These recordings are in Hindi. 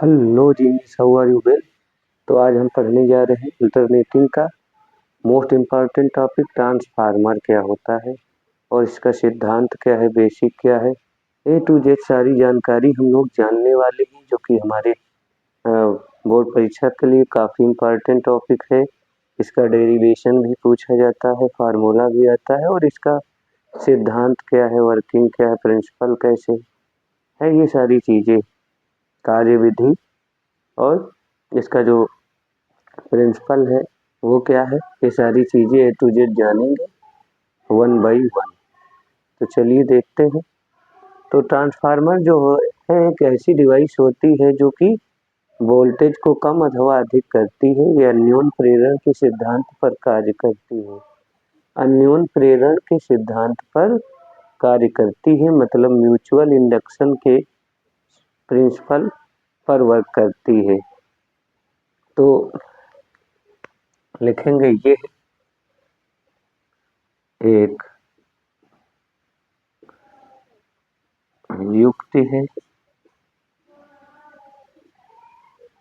हेलो जी, हाउ आर यू वेल। तो आज हम पढ़ने जा रहे हैं अल्टरनेटिंग का मोस्ट इम्पॉर्टेंट टॉपिक ट्रांसफार्मर क्या होता है और इसका सिद्धांत क्या है, बेसिक क्या है, ए टू जेड सारी जानकारी हम लोग जानने वाले हैं, जो कि हमारे बोर्ड परीक्षा के लिए काफ़ी इम्पॉर्टेंट टॉपिक है। इसका डेरिवेशन भी पूछा जाता है, फार्मूला भी आता है और इसका सिद्धांत क्या है, वर्किंग क्या है, प्रिंसिपल कैसे है, ये सारी चीज़ें, कार्यविधि और इसका जो प्रिंसिपल है वो क्या है, ये सारी चीज़ें ए टू जेड जानेंगे वन बाई वन। तो चलिए देखते हैं। तो ट्रांसफार्मर जो है एक ऐसी डिवाइस होती है जो कि वोल्टेज को कम अथवा अधिक करती है या अन्योन प्रेरण के सिद्धांत पर कार्य करती है। अन्योन प्रेरण के सिद्धांत पर कार्य करती है मतलब म्यूचुअल इंडक्शन के प्रिंसिपल पर वर्क करती है। तो लिखेंगे ये एक युक्ति है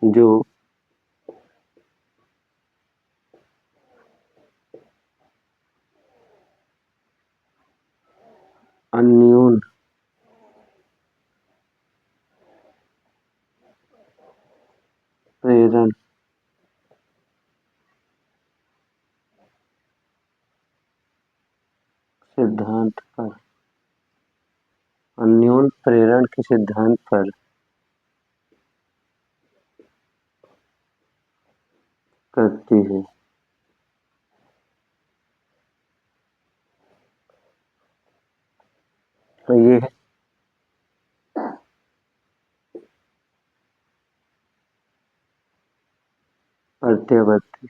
जो अन्योन प्रेरण सिद्धांत पर, अन्योन प्रेरण के सिद्धांत पर करती है। तो ये है प्रत्यावर्ती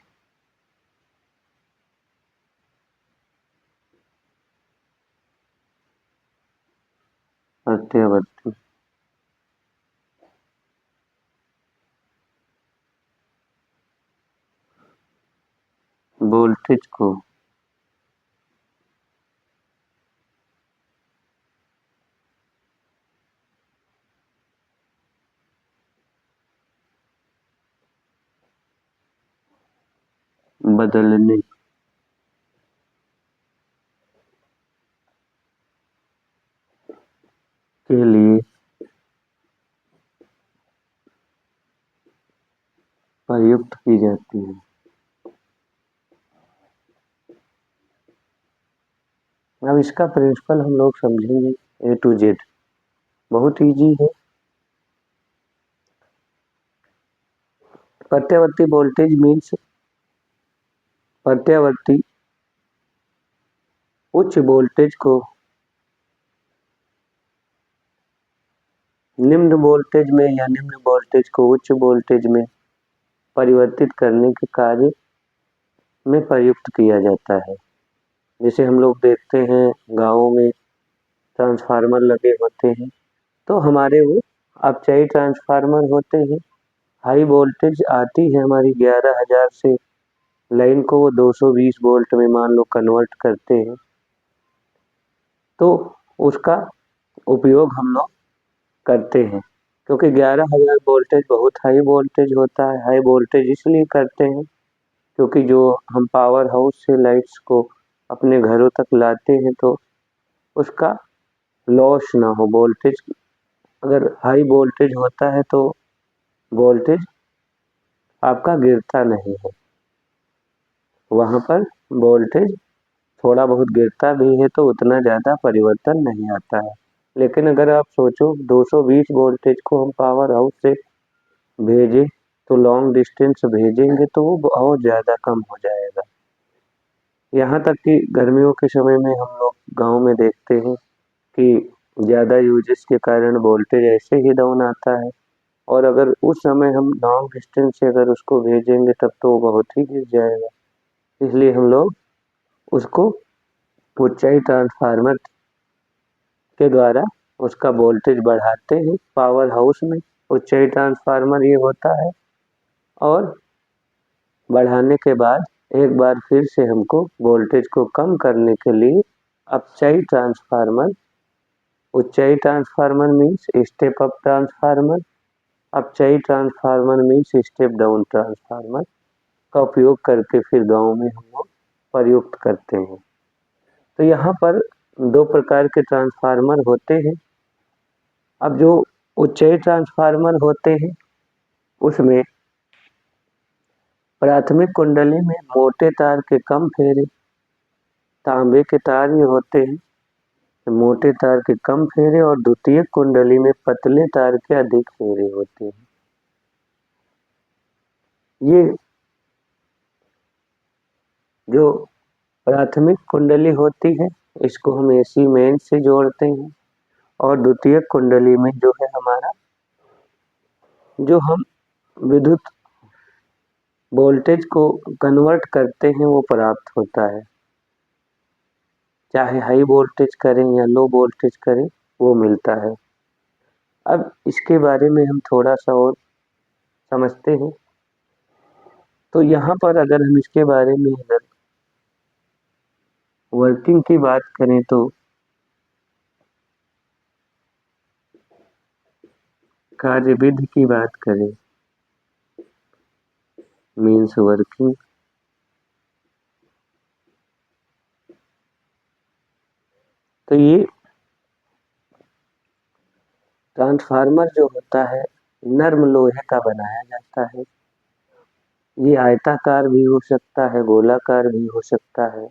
प्रत्यावर्ती वोल्टेज को बदलने के लिए प्रयुक्त की जाती है। अब इसका प्रिंसिपल हम लोग समझेंगे ए टू जेड, बहुत इजी है। प्रत्यावर्ती वोल्टेज मीन्स प्रत्यावर्ती उच्च वोल्टेज को निम्न वोल्टेज में या निम्न वोल्टेज को उच्च वोल्टेज में परिवर्तित करने के कार्य में प्रयुक्त किया जाता है। जैसे हम लोग देखते हैं गाँवों में ट्रांसफार्मर लगे होते हैं, तो हमारे वो अपचाई ट्रांसफार्मर होते हैं। हाई वोल्टेज आती है हमारी 11,000 से, लाइन को वो 220 वोल्ट में मान लो कन्वर्ट करते हैं, तो उसका उपयोग हम लोग करते हैं। क्योंकि 11,000 वोल्टेज बहुत हाई वोल्टेज होता है। हाई वोल्टेज इसलिए करते हैं क्योंकि जो हम पावर हाउस से लाइट्स को अपने घरों तक लाते हैं तो उसका लॉस ना हो। वोल्टेज अगर हाई वोल्टेज होता है तो वोल्टेज आपका गिरता नहीं है, वहाँ पर वोल्टेज थोड़ा बहुत गिरता भी है तो उतना ज़्यादा परिवर्तन नहीं आता है। लेकिन अगर आप सोचो 220 वोल्टेज को हम पावर हाउस से भेजें तो लॉन्ग डिस्टेंस भेजेंगे तो वो बहुत ज़्यादा कम हो जाएगा। यहाँ तक कि गर्मियों के समय में हम लोग गांव में देखते हैं कि ज़्यादा यूजेस के कारण वोल्टेज ऐसे ही डाउन आता है, और अगर उस समय हम लॉन्ग डिस्टेंस से अगर उसको भेजेंगे तब तो वो बहुत ही गिर जाएगा। इसलिए हम लोग उसको ऊंचाई ट्रांसफार्मर के द्वारा उसका वोल्टेज बढ़ाते हैं पावर हाउस में। ऊंचाई ट्रांसफार्मर ये होता है, और बढ़ाने के बाद एक बार फिर से हमको वोल्टेज को कम करने के लिए अपचाई ट्रांसफार्मर, ऊंचाई transformer means step up transformer, अपचयी transformer means step down transformer का उपयोग करके फिर गांव में हम लोग प्रयुक्त करते हैं। तो यहाँ पर दो प्रकार के ट्रांसफार्मर होते हैं। अब जो उच्चयी ट्रांसफार्मर होते हैं उसमें प्राथमिक कुंडली में मोटे तार के कम फेरे, तांबे के तार में होते हैं मोटे तार के कम फेरे, और द्वितीय कुंडली में पतले तार के अधिक फेरे होते हैं। ये जो प्राथमिक कुंडली होती है इसको हम एसी मेन से जोड़ते हैं, और द्वितीय कुंडली में जो है हमारा जो हम विद्युत वोल्टेज को कन्वर्ट करते हैं वो प्राप्त होता है, चाहे हाई वोल्टेज करें या लो वोल्टेज करें वो मिलता है। अब इसके बारे में हम थोड़ा सा और समझते हैं। तो यहाँ पर अगर हम इसके बारे में अगर वर्किंग की बात करें तो कार्यविधि की बात करें मीन्स वर्किंग, तो ये ट्रांसफार्मर जो होता है नर्म लोहे का बनाया जाता है। ये आयताकार भी हो सकता है, गोलाकार भी हो सकता है।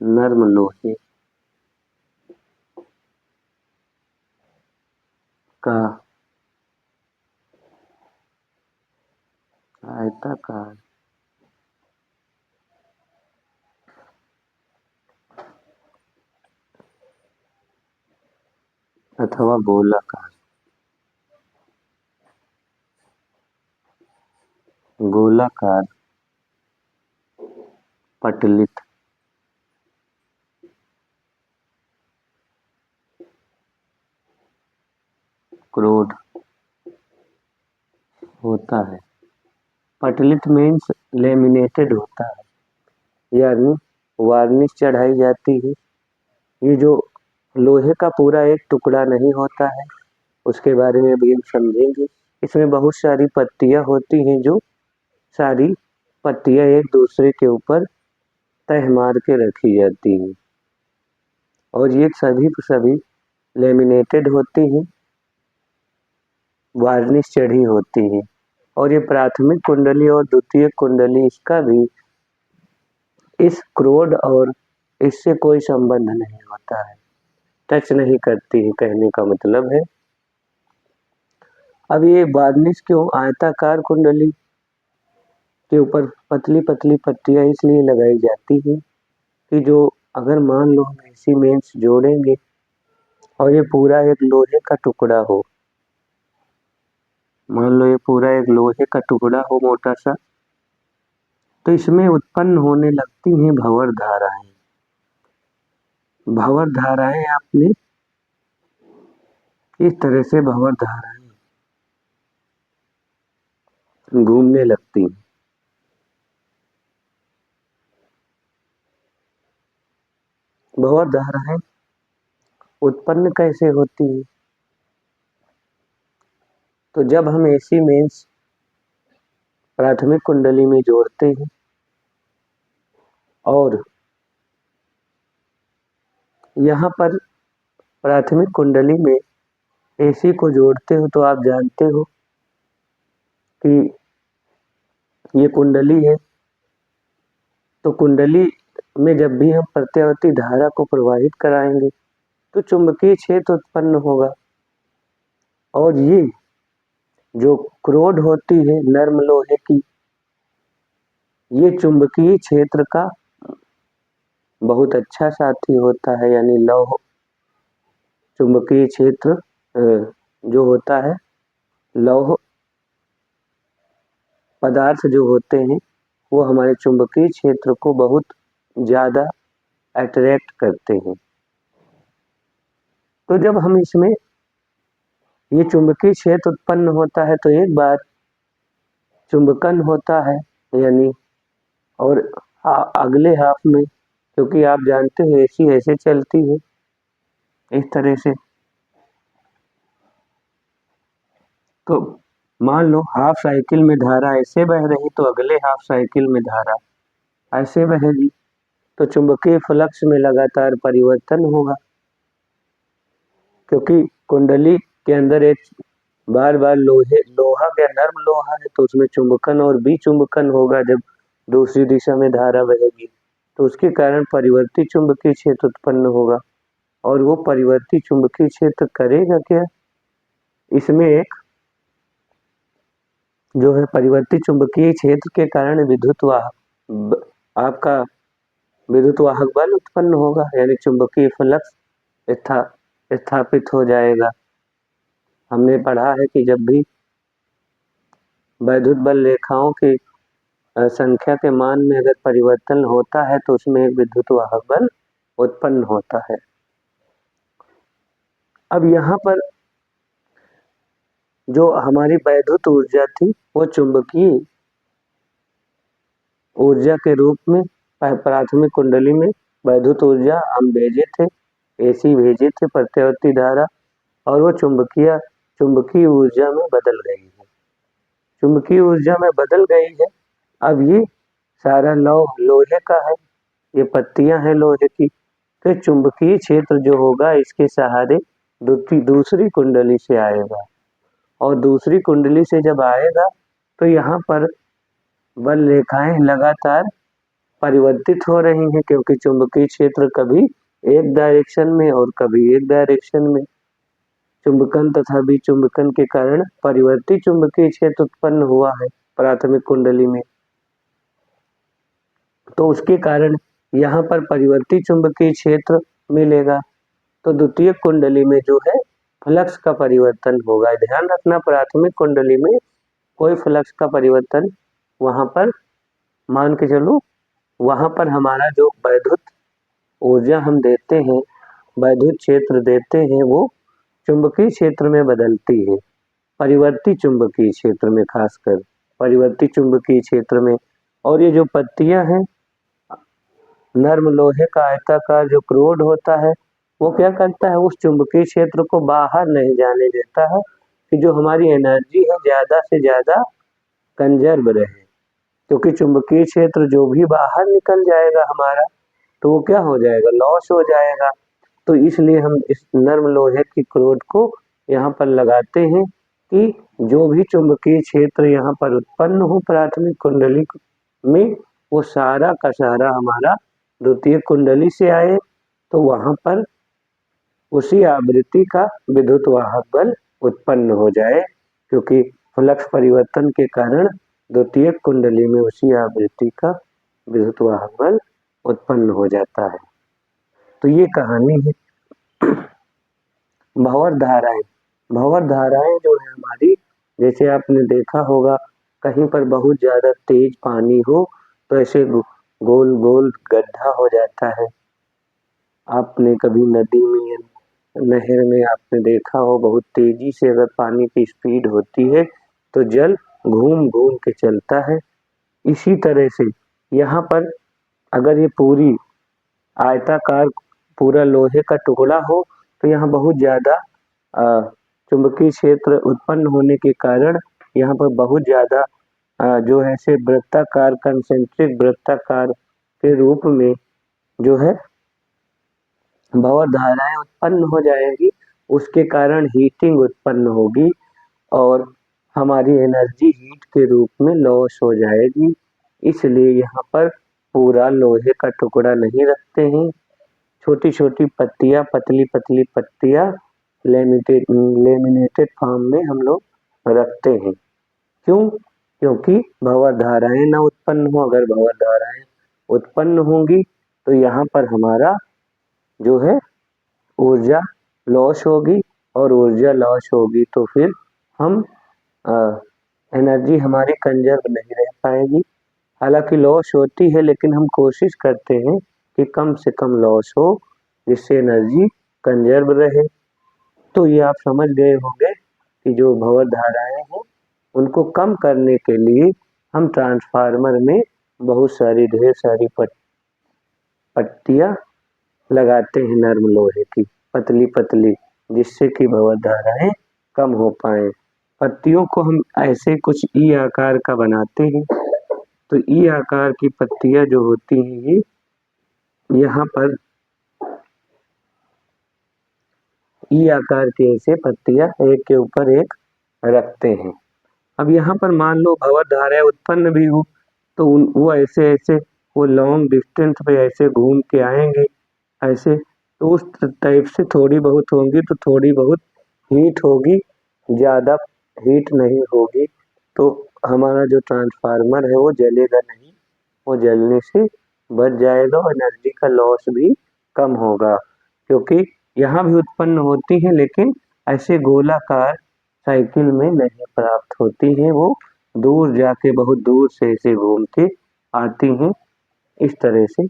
नर्म लोहे का आयताकार अथवा गोलाकार पटलित क्रोड होता है। पटलित मीन्स लेमिनेटेड होता है, यानी वार्निश चढ़ाई जाती है। ये जो लोहे का पूरा एक टुकड़ा नहीं होता है उसके बारे में भी हम समझेंगे। इसमें बहुत सारी पत्तियां होती हैं, जो सारी पत्तियां एक दूसरे के ऊपर तह मार के रखी जाती हैं, और ये सभी लेमिनेटेड होती हैं, वार्निश चढ़ी होती है। और ये प्राथमिक कुंडली और द्वितीय कुंडली इसका भी इस क्रोड और इससे कोई संबंध नहीं होता है, टच नहीं करती है, कहने का मतलब है। अब ये वार्निश क्यों आयताकार कुंडली के ऊपर पतली पतली पट्टियां इसलिए लगाई जाती है कि जो अगर मान लो हम एसी मेंस जोड़ेंगे और ये पूरा एक लोहे का टुकड़ा हो, मान लो ये पूरा एक लोहे का टुकड़ा हो मोटा सा, तो इसमें उत्पन्न होने लगती हैं भंवर धाराएं। भंवर धाराएं आपने इस तरह से भंवर धाराएं घूमने लगती हैं। भंवर धाराएं उत्पन्न कैसे होती है? तो जब हम एसी मेंस प्राथमिक कुंडली में जोड़ते हैं और यहाँ पर प्राथमिक कुंडली में एसी को जोड़ते हो तो आप जानते हो कि ये कुंडली है, तो कुंडली में जब भी हम प्रत्यावर्ती धारा को प्रवाहित कराएंगे तो चुंबकीय क्षेत्र उत्पन्न होगा, और ये जो क्रोड होती है नर्म लोहे की, ये चुंबकीय क्षेत्र का बहुत अच्छा साथी होता है, यानी लौह चुंबकीय क्षेत्र जो होता है, लौह पदार्थ जो होते हैं वो हमारे चुंबकीय क्षेत्र को बहुत ज़्यादा अट्रैक्ट करते हैं। तो जब हम इसमें ये चुंबकीय क्षेत्र उत्पन्न होता है तो एक बार चुंबकन होता है, यानी और अगले हाफ में क्योंकि आप जानते हो एसी ऐसे चलती है इस तरह से। तो मान लो हाफ साइकिल में धारा ऐसे बह रही तो अगले हाफ साइकिल में धारा ऐसे बहेगी, तो चुंबकीय फ्लक्स में लगातार परिवर्तन होगा, क्योंकि कुंडली के अंदर एक बार बार लोहा क्या नर्म लोहा है, तो उसमें चुंबकन और विचुंबकन होगा। जब दूसरी दिशा में धारा बहेगी तो उसके कारण परिवर्ती चुंबकीय क्षेत्र उत्पन्न होगा। और वो परिवर्ती चुंबकीय क्षेत्र करेगा क्या, इसमें एक जो है परिवर्ती चुंबकीय क्षेत्र के कारण आपका विद्युत वाहक बल उत्पन्न होगा, यानी चुंबकीय फ्लक्स स्थापित हो जाएगा। हमने पढ़ा है कि जब भी वैद्युत बल रेखाओं की संख्या के मान में अगर परिवर्तन होता है तो उसमें एक विद्युत वाहक बल उत्पन्न होता है। अब यहाँ पर जो हमारी वैद्युत ऊर्जा थी वो चुंबकीय ऊर्जा के रूप में प्राथमिक कुंडली में वैद्युत ऊर्जा हम भेजे थे, एसी भेजे थे प्रत्यावर्ती धारा, और वो चुंबकीय ऊर्जा में बदल गई है। चुंबकीय ऊर्जा में बदल गई है। अब ये सारा लोहे का है, ये पत्तियां हैं लोहे की। तो चुंबकीय क्षेत्र जो होगा इसके सहारे दूसरी कुंडली से आएगा, और दूसरी कुंडली से जब आएगा तो यहाँ पर बल रेखाएं लगातार परिवर्तित हो रही हैं, क्योंकि चुंबकीय क्षेत्र कभी एक डायरेक्शन में और कभी एक डायरेक्शन में चुंबकन तथा विचुंबकन के कारण परिवर्ती चुंबकीय क्षेत्र उत्पन्न हुआ है प्राथमिक कुंडली में। तो उसके कारण यहाँ पर परिवर्ती चुंबकीय क्षेत्र मिलेगा। तो द्वितीय कुंडली में जो है फ्लक्स का परिवर्तन होगा। ध्यान रखना, प्राथमिक कुंडली में कोई फ्लक्स का परिवर्तन वहां पर मान के चलो, वहां पर हमारा जो वैद्युत ऊर्जा हम देते हैं, वैद्युत क्षेत्र देते हैं, वो चुंबकीय क्षेत्र में बदलती है, परिवर्ती चुंबकीय क्षेत्र में, खासकर परिवर्ती चुंबकीय क्षेत्र में। और ये जो पत्तियां हैं, नर्म लोहे का आयताकार जो क्रोड होता है, वो क्या करता है, उस चुंबकीय क्षेत्र को बाहर नहीं जाने देता है कि जो हमारी एनर्जी है ज्यादा से ज्यादा कंजर्व रहे। क्योंकि चुंबकीय क्षेत्र जो भी बाहर निकल जाएगा हमारा, तो वो क्या हो जाएगा, लॉस हो जाएगा। तो इसलिए हम इस नर्म लोहे की क्रोड को यहाँ पर लगाते हैं कि जो भी चुंबकीय क्षेत्र यहाँ पर उत्पन्न हो प्राथमिक कुंडली में, वो सारा का सारा हमारा द्वितीय कुंडली से आए, तो वहां पर उसी आवृत्ति का विद्युत वाहक बल उत्पन्न हो जाए, क्योंकि फ्लक्स परिवर्तन के कारण द्वितीय कुंडली में उसी आवृत्ति का विद्युत वाहक बल उत्पन्न हो जाता है। तो ये कहानी है भंवर धाराएं। भंवर धाराएं जो है हमारी, जैसे आपने देखा होगा कहीं पर बहुत ज्यादा तेज पानी हो तो ऐसे गोल गोल गड्ढा हो जाता है। आपने कभी नदी में या नहर में आपने देखा हो, बहुत तेजी से अगर पानी की स्पीड होती है तो जल घूम घूम के चलता है। इसी तरह से यहाँ पर अगर ये पूरी आयताकार पूरा लोहे का टुकड़ा हो तो यहाँ बहुत ज्यादा चुंबकीय क्षेत्र उत्पन्न होने के कारण यहाँ पर बहुत ज्यादा जो है से वृत्ताकार, कंसेंट्रिक वृत्ताकार के रूप में जो है भंवर धाराएं उत्पन्न हो जाएगी। उसके कारण हीटिंग उत्पन्न होगी और हमारी एनर्जी हीट के रूप में लॉस हो जाएगी। इसलिए यहाँ पर पूरा लोहे का टुकड़ा नहीं रखते हैं, छोटी छोटी पत्तियां, पतली पतली पत्तियां लेमिनेटेड फॉर्म में हम लोग रखते हैं। क्यों? क्योंकि भंवर धाराएं ना उत्पन्न हो। अगर भंवर धाराएं उत्पन्न होंगी तो यहाँ पर हमारा जो है ऊर्जा लॉस होगी, और ऊर्जा लॉस होगी तो फिर हम एनर्जी हमारी कंजर्व नहीं रह पाएगी। हालांकि लॉस होती है लेकिन हम कोशिश करते हैं कि कम से कम लॉस हो, जिससे एनर्जी कंजर्व रहे। तो ये आप समझ गए होंगे कि जो भंवर धाराएं हैं उनको कम करने के लिए हम ट्रांसफार्मर में बहुत सारी ढेर सारी पट्टियाँ लगाते हैं नर्म लोहे की पतली पतली, जिससे कि भंवर धाराएं कम हो पाए। पत्तियों को हम ऐसे कुछ ई आकार का बनाते हैं। तो ई आकार की पत्तियां जो होती हैं ये यहाँ पर ई आकार की ऐसे पत्तियां एक के ऊपर एक रखते हैं। अब यहाँ पर मान लो भंवर धाराएं उत्पन्न भी हो तो वो ऐसे ऐसे वो लॉन्ग डिस्टेंस पे ऐसे घूम के आएंगे ऐसे, तो उस टाइप से थोड़ी बहुत होंगी तो थोड़ी बहुत हीट होगी, ज़्यादा हीट नहीं होगी, तो हमारा जो ट्रांसफार्मर है वो जलेगा नहीं, वो जलने से बच जाएगा और एनर्जी का लॉस भी कम होगा। क्योंकि यहाँ भी उत्पन्न होती है लेकिन ऐसे गोलाकार साइकिल में नहीं प्राप्त होती हैं, वो दूर जाके बहुत दूर से ऐसे घूम के आती हैं, इस तरह से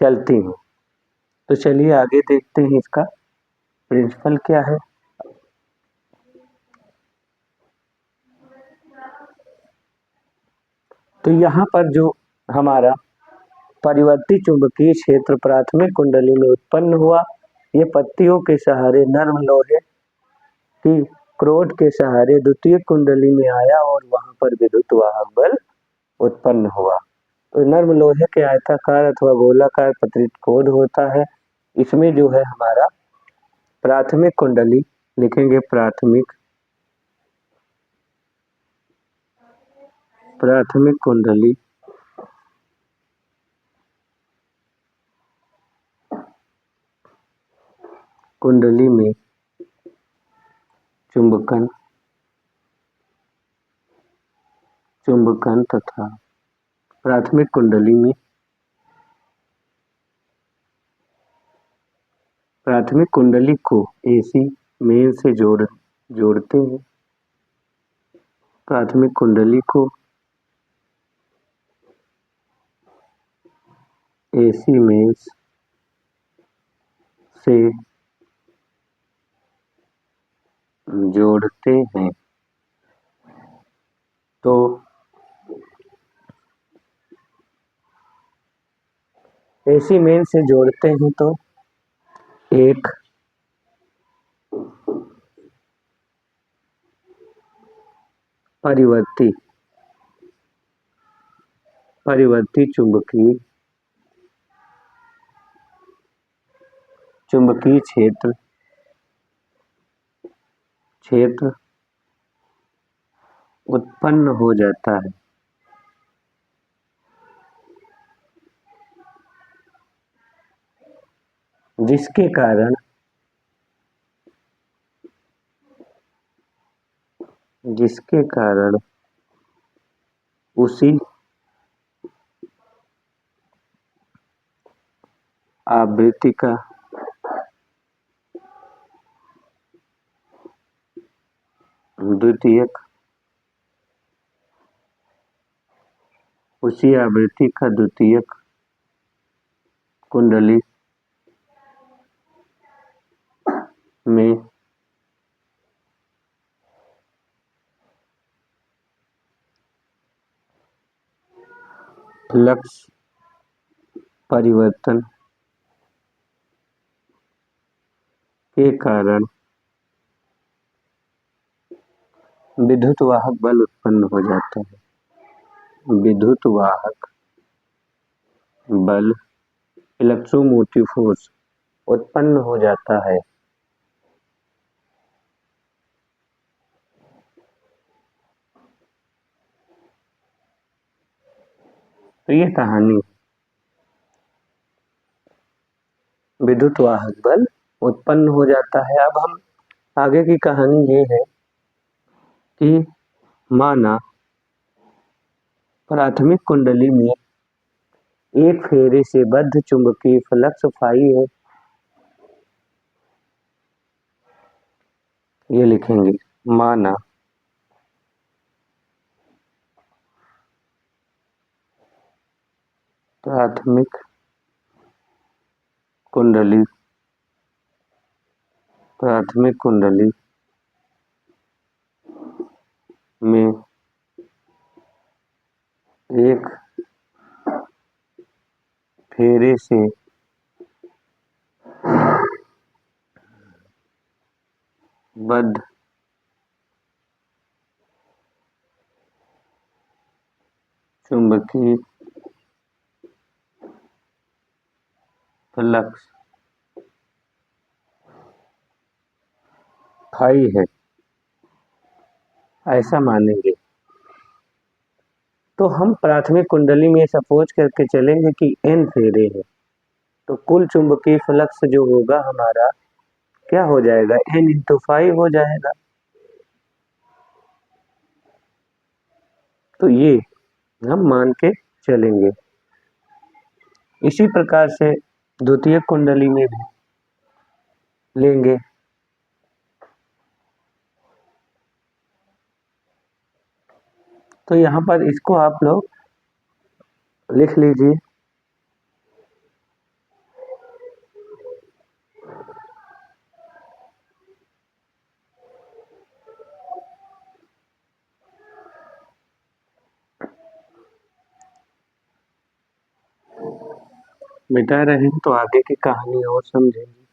चलती हैं। तो चलिए आगे देखते हैं इसका प्रिंसिपल क्या है। तो यहाँ पर जो हमारा परिवर्ती चुंबकीय क्षेत्र प्राथमिक कुंडली में उत्पन्न हुआ, ये पत्तियों के सहारे नर्म लोहे की क्रोड के सहारे द्वितीय कुंडली में आया और वहां पर विद्युत वाहक बल उत्पन्न हुआ। तो नर्म लोहे के आयताकार अथवा गोलाकार पत्रित कोड होता है। इसमें जो है हमारा प्राथमिक कुंडली लिखेंगे, प्राथमिक कुंडली में चुंबकन तथा प्राथमिक कुंडली में प्राथमिक कुंडली को एसी मेन से जोड़ते हैं। प्राथमिक कुंडली को एसी मेंस से जोड़ते हैं। तो एसी मेन से जोड़ते हैं तो एक परिवर्ती चुंबकीय क्षेत्र उत्पन्न हो जाता है, जिसके कारण उसी आवृत्ति का द्वितीयक कुंडली में फ्लक्स परिवर्तन के कारण विद्युत वाहक बल उत्पन्न हो जाता है। विद्युत वाहक बल इलेक्ट्रोमोटिव फोर्स उत्पन्न हो जाता है। तो ये कहानी विद्युत वाहक बल उत्पन्न हो जाता है। अब हम आगे की कहानी ये है कि माना प्राथमिक कुंडली में एक फेरे से बद्ध चुंबकीय फ्लक्स फाई है, ये लिखेंगे। माना प्राथमिक कुंडली में एक फेरे से बद्ध चुंबकीय फ्लक्स फाई है, ऐसा मानेंगे। तो हम प्राथमिक कुंडली में सपोज करके चलेंगे कि n फेरे हैं, तो कुल चुंबकीय फ्लक्स जो होगा हमारा क्या हो जाएगा, n इंटू 5 हो जाएगा। तो ये हम मान के चलेंगे। इसी प्रकार से द्वितीय कुंडली में भी लेंगे। तो यहाँ पर इसको आप लोग लिख लीजिए। मिटा रहे हैं तो आगे की कहानी और समझेंगे,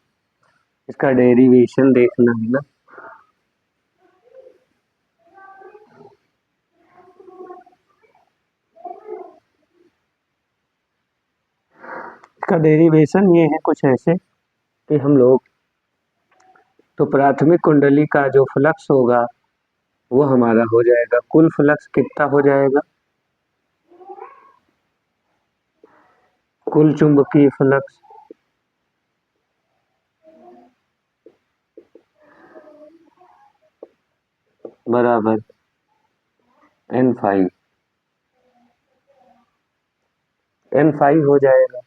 इसका डेरिवेशन देखना है ना। इसका डेरिवेशन ये है कुछ ऐसे कि हम लोग तो प्राथमिक कुंडली का जो फ्लक्स होगा वो हमारा हो जाएगा, कुल फ्लक्स कितना हो जाएगा, कुल चुंबकीय फ्लक्स बराबर n5 हो जाएगा।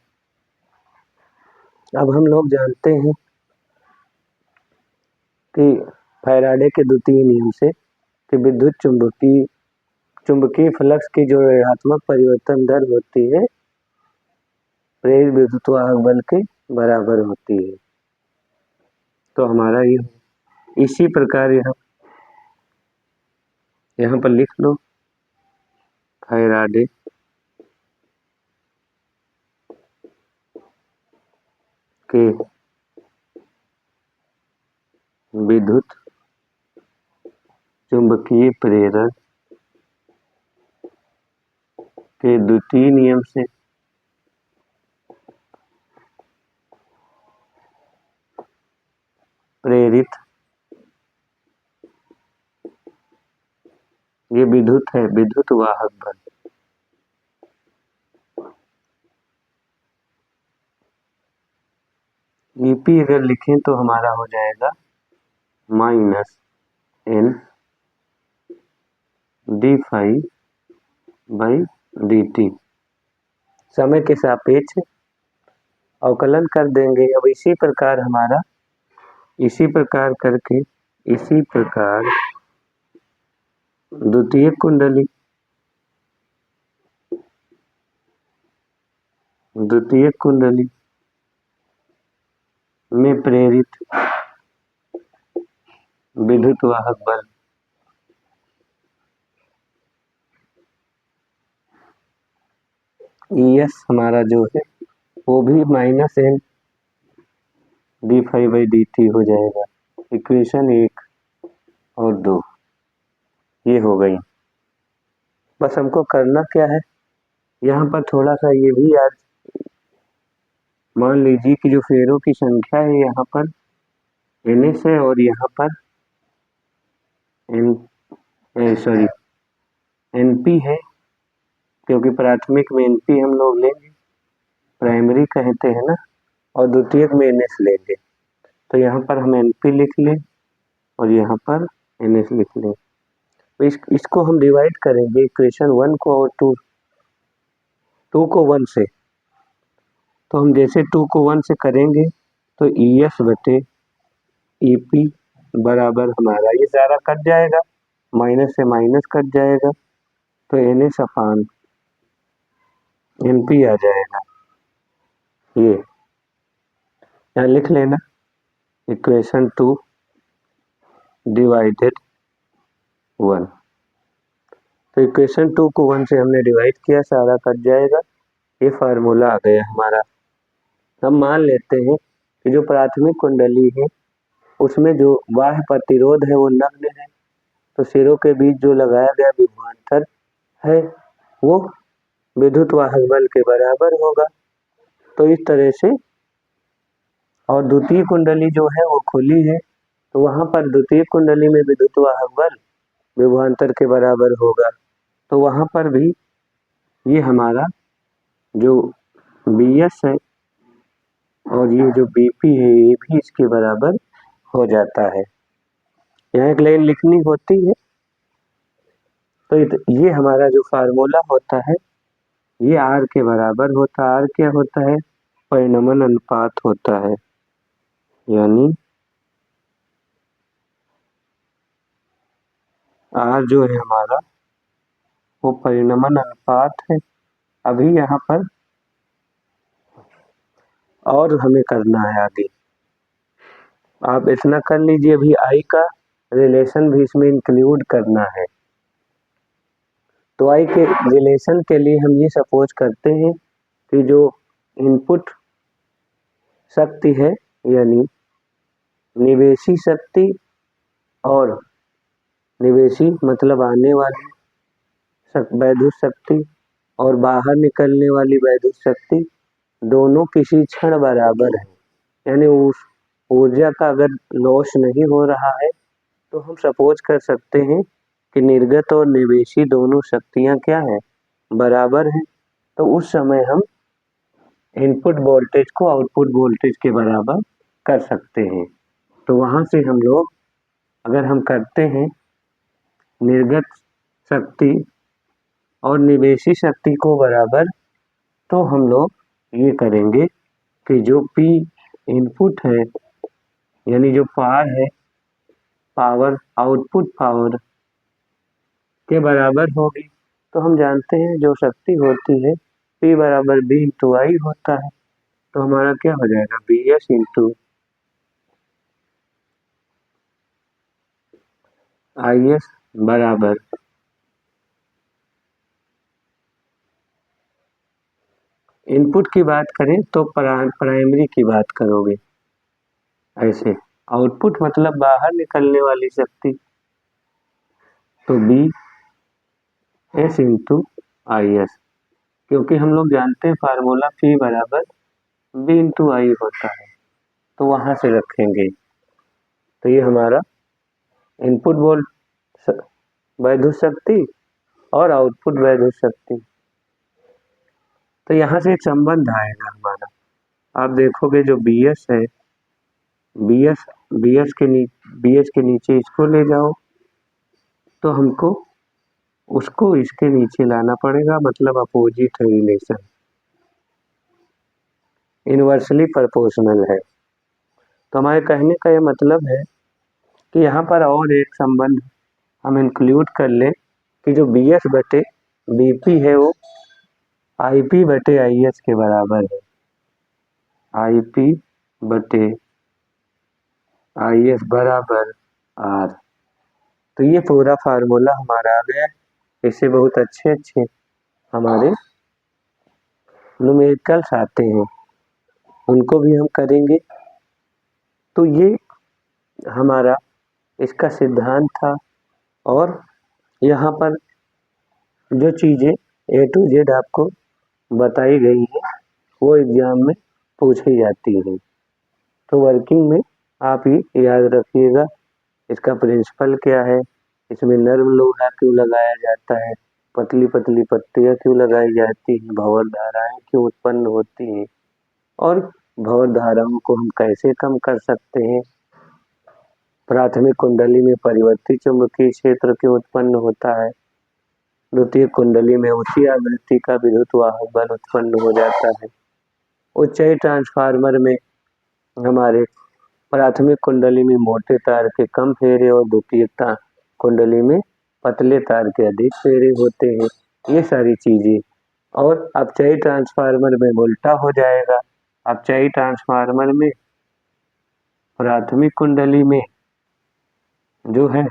अब हम लोग जानते हैं कि फैराडे के द्वितीय नियम से कि विद्युत चुंबकीय फ्लक्स की जो ऋणात्मक परिवर्तन दर होती है प्रेरित विद्युतवाहक बल के बराबर होती है। तो हमारा ये इसी प्रकार यहाँ पर लिख लो, फैराडे के विद्युत चुंबकीय प्रेरण के द्वितीय नियम से प्रेरित, ये विद्युत है, विद्युत वाहक बल ईपी अगर लिखें तो हमारा हो जाएगा -n d∅/dt। समय के सापेक्ष अवकलन कर देंगे। अब इसी प्रकार हमारा इसी प्रकार करके इसी प्रकार द्वितीय कुंडली में प्रेरित विद्युत वाहक बल ES हमारा जो है वो भी -n d∅/dt हो जाएगा। इक्वेशन 1 और 2 ये हो गई। बस हमको करना क्या है, यहाँ पर थोड़ा सा ये भी याद मान लीजिए कि जो फेरों की संख्या है यहाँ पर NS है और यहाँ पर NP है, क्योंकि प्राथमिक में NP हम लोग लेंगे, प्राइमरी कहते हैं ना, और द्वितीयक में NS लेंगे। तो यहाँ पर हम NP लिख लें और यहाँ पर NS लिख लें। तो इसको हम डिवाइड करेंगे इक्वेशन 1 को और 2 को 1 से। तो हम जैसे 2 को 1 से करेंगे तो ES बटे EP बराबर हमारा ये सारा कट जाएगा, माइनस से माइनस कट जाएगा, तो NS अपान NP आ जाएगा। ये यहाँ लिख लेना इक्वेशन 2 डिवाइडेड 1। तो इक्वेशन 2 को 1 से हमने डिवाइड किया, सारा कट जाएगा, ये फार्मूला आ गया हमारा। हम मान लेते हैं कि जो प्राथमिक कुंडली है उसमें जो बाह्य प्रतिरोध है वो नगण्य है, तो सिरों के बीच जो लगाया गया विभवांतर है वो विद्युत वाहक बल के बराबर होगा। तो इस तरह से, और द्वितीय कुंडली जो है वो खुली है, तो वहां पर द्वितीय कुंडली में विद्युत वाहक बल विभवांतर के बराबर होगा। तो वहां पर भी ये हमारा जो BS है और ये जो BP है ये भी इसके बराबर हो जाता है। यहाँ एक लाइन लिखनी होती है। तो ये हमारा जो फार्मूला होता है ये R के बराबर होता है। R क्या होता है? परिनमन अनुपात होता है, यानी R जो है हमारा वो परिनमन अनुपात है। अभी यहाँ पर और हमें करना है आगे, आप इतना कर लीजिए, अभी I का रिलेशन भी इसमें इंक्लूड करना है। तो I के रिलेशन के लिए हम ये सपोज करते हैं कि जो इनपुट शक्ति है यानी निवेशी शक्ति, और निवेशी मतलब आने वाली वैद्युत शक्ति और बाहर निकलने वाली वैद्युत शक्ति दोनों किसी क्षण बराबर है। यानी उस ऊर्जा का अगर लॉस नहीं हो रहा है तो हम सपोज कर सकते हैं कि निर्गत और निवेशी दोनों शक्तियां क्या है? बराबर हैं। तो उस समय हम इनपुट वोल्टेज को आउटपुट वोल्टेज के बराबर कर सकते हैं। तो वहां से हम लोग अगर हम करते हैं निर्गत शक्ति और निवेशी शक्ति को बराबर, तो हम लोग ये करेंगे कि जो P इनपुट है यानी जो पावर है, पावर आउटपुट पावर के बराबर होगी। तो हम जानते हैं जो शक्ति होती है P बराबर B इंटू I होता है। तो हमारा क्या हो जाएगा? BS इंटू IS बराबर, इनपुट की बात करें तो प्राइमरी की बात करोगे ऐसे, आउटपुट मतलब बाहर निकलने वाली शक्ति, तो BS इंटू IS, क्योंकि हम लोग जानते हैं फार्मूला P बराबर B इंटू I होता है, तो वहां से रखेंगे। तो ये हमारा इनपुट वोल्ट वैद्युत शक्ति और आउटपुट वैद्युत शक्ति। तो यहाँ से एक संबंध आएगा हमारा, आप देखोगे जो BS है, BS के नीचे इसको ले जाओ तो हमको उसको इसके नीचे लाना पड़ेगा, मतलब अपोजिट है रिलेशन, इनवर्सली प्रोपोर्शनल है। तो हमारे कहने का ये मतलब है कि यहाँ पर और एक संबंध हम इंक्लूड कर लें कि जो BS बटे BP है वो IP बटे IS के बराबर है, IP बटे IS बराबर R। तो ये पूरा फार्मूला हमारा आ गया। इससे बहुत अच्छे अच्छे हमारे न्यूमेरिकल्स आते हैं, उनको भी हम करेंगे। तो ये हमारा इसका सिद्धांत था, और यहाँ पर जो चीज़ें A to Z आपको बताई गई है वो एग्जाम में पूछी जाती है। तो वर्किंग में आप ही याद रखिएगा इसका प्रिंसिपल क्या है, इसमें नर्म लोहा क्यों लगाया जाता है, पतली पतली पट्टियाँ क्यों लगाई जाती हैं, भंवर धाराएं क्यों उत्पन्न होती हैं, और भंवर धाराओं को हम कैसे कम कर सकते हैं, प्राथमिक कुंडली में परिवर्तित चुंबकीय क्षेत्र क्यों उत्पन्न होता है, द्वितीय कुंडली में उसी आवृत्ति का विद्युत वाहक बल उत्पन्न हो जाता है, उच्चई ट्रांसफार्मर में हमारे प्राथमिक कुंडली में मोटे तार के कम फेरे और द्वितीय कुंडली में पतले तार के अधिक फेरे होते हैं, ये सारी चीजें। और अपचयी ट्रांसफार्मर में उल्टा हो जाएगा, अपचयी ट्रांसफार्मर में प्राथमिक कुंडली में जो है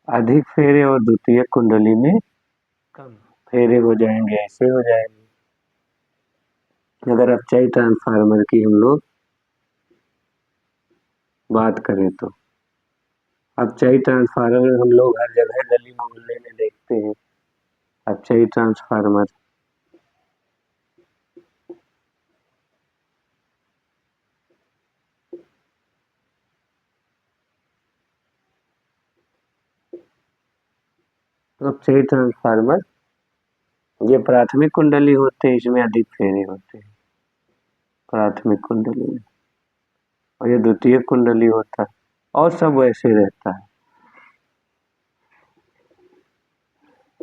अधिक फेरे और द्वितीय कुंडली में कम फेरे हो जाएंगे, ऐसे हो जाएंगे। अगर अपचाई ट्रांसफार्मर की हम लोग बात करें तो अपचाई ट्रांसफार्मर हम लोग हर जगह गली मोहल्ले में देखते हैं। अपचाई ट्रांसफार्मर अपचाई ट्रांसफार्मर ये प्राथमिक कुंडली होते हैं, इसमें अधिक फेरे होते हैं प्राथमिक कुंडली में, और ये द्वितीय कुंडली होता है और सब वैसे रहता है।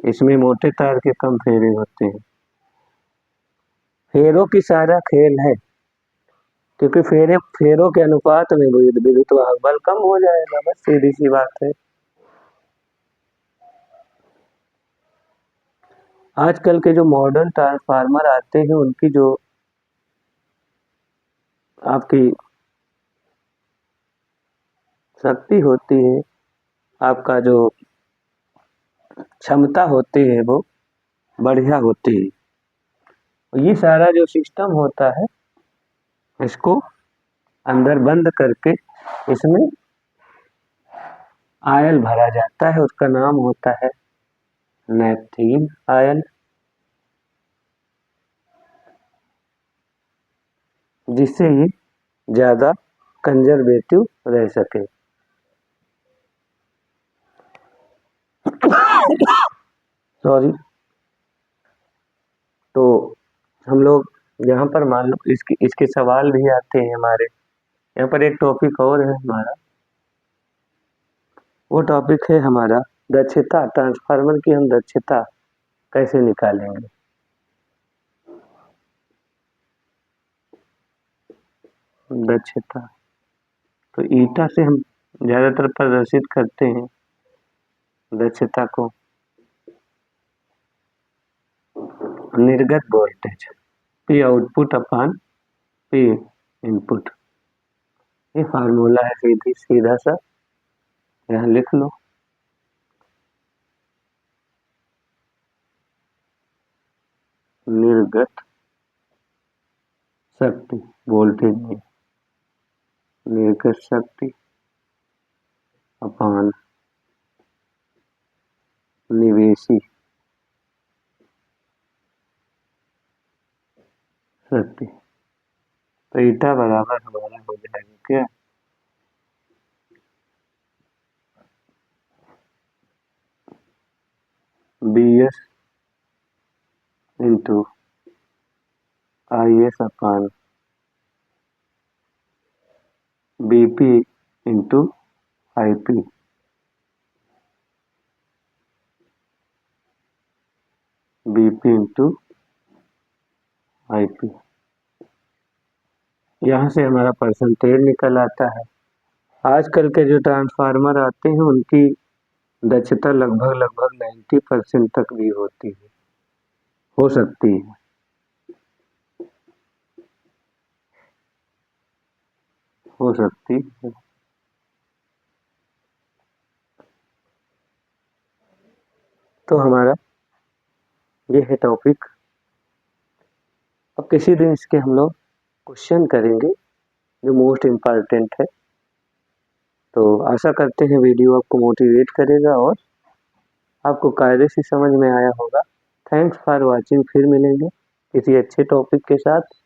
इसमें मोटे तार के कम फेरे होते हैं। फेरों की सारा खेल है, क्योंकि फेरों के अनुपात में विद्युत वाहक बल कम हो जाएगा, बस सीधी सी बात है। आजकल के जो मॉडर्न ट्रांसफार्मर आते हैं उनकी जो आपकी शक्ति होती है, आपका जो क्षमता होती है वो बढ़िया होती है। ये सारा जो सिस्टम होता है इसको अंदर बंद करके इसमें आयल भरा जाता है, उसका नाम होता है नैपथीन आयल, जिससे ये ज्यादा कंजर्वेटिव रह सके। सॉरी। तो हम लोग यहाँ पर मान लो इसके सवाल भी आते हैं हमारे यहाँ पर। एक टॉपिक और है हमारा, वो टॉपिक है हमारा दक्षता। ट्रांसफार्मर की हम दक्षता कैसे निकालेंगे। दक्षता तो ईटा से हम ज्यादातर प्रदर्शित करते हैं दक्षता को। निर्गत वोल्टेज पी आउटपुट अपान पी इनपुट, ये फार्मूला है सीधा सा, यहाँ लिख लो। निर्गत शक्ति वोल्टेज में निर्गत शक्ति अपान निवेशी शक्ति, तो ईटा बराबर हमारा हो जाएगा क्या, B S into I S upon B P into I P. BP into I P, यहाँ से हमारा परसेंटेज निकल आता है। आजकल के जो ट्रांसफार्मर आते हैं उनकी दक्षता लगभग लगभग 90% तक भी होती है, हो सकती है। हो सकती है। तो हमारा ये है टॉपिक। अब किसी दिन इसके हम लोग क्वेश्चन करेंगे जो मोस्ट इम्पॉर्टेंट है। तो आशा करते हैं वीडियो आपको मोटिवेट करेगा और आपको कायदे से समझ में आया होगा। Thanks for watching. फिर मिलेंगे किसी अच्छे टॉपिक के साथ।